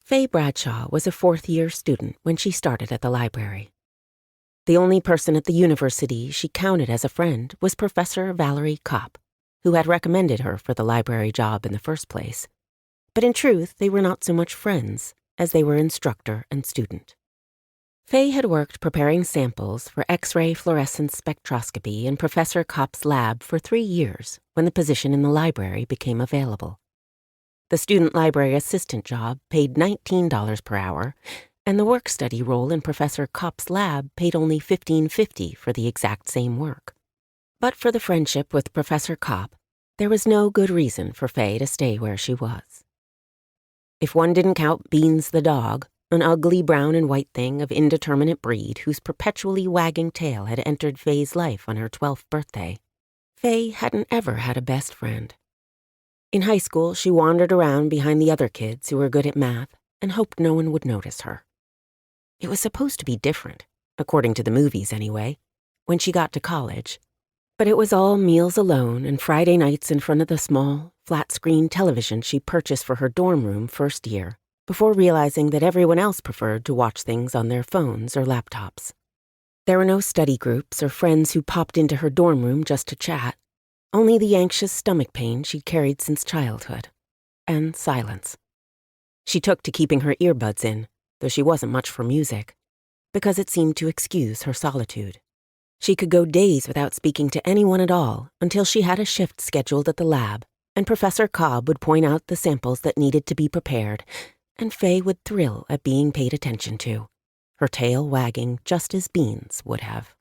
Faye Bradshaw was a fourth-year student when she started at the library. The only person at the university she counted as a friend was Professor Valerie Kopp, who had recommended her for the library job in the first place. But in truth, they were not so much friends as they were instructor and student. Faye had worked preparing samples for X-ray fluorescence spectroscopy in Professor Kopp's lab for 3 years when the position in the library became available. The student library assistant job paid $19 per hour, and the work-study role in Professor Kopp's lab paid only $15.50 for the exact same work. But for the friendship with Professor Kopp, there was no good reason for Faye to stay where she was. If one didn't count Beans the dog, an ugly brown and white thing of indeterminate breed whose perpetually wagging tail had entered Faye's life on her 12th birthday, Faye hadn't ever had a best friend. In high school, she wandered around behind the other kids who were good at math and hoped no one would notice her. It was supposed to be different, according to the movies anyway, when she got to college. But it was all meals alone and Friday nights in front of the small, flat-screen television she purchased for her dorm room first year, before realizing that everyone else preferred to watch things on their phones or laptops. There were no study groups or friends who popped into her dorm room just to chat, only the anxious stomach pain she'd carried since childhood, and silence. She took to keeping her earbuds in, though she wasn't much for music, because it seemed to excuse her solitude. She could go days without speaking to anyone at all until she had a shift scheduled at the lab, and Professor Cobb would point out the samples that needed to be prepared, and Faye would thrill at being paid attention to, her tail wagging just as Beans would have.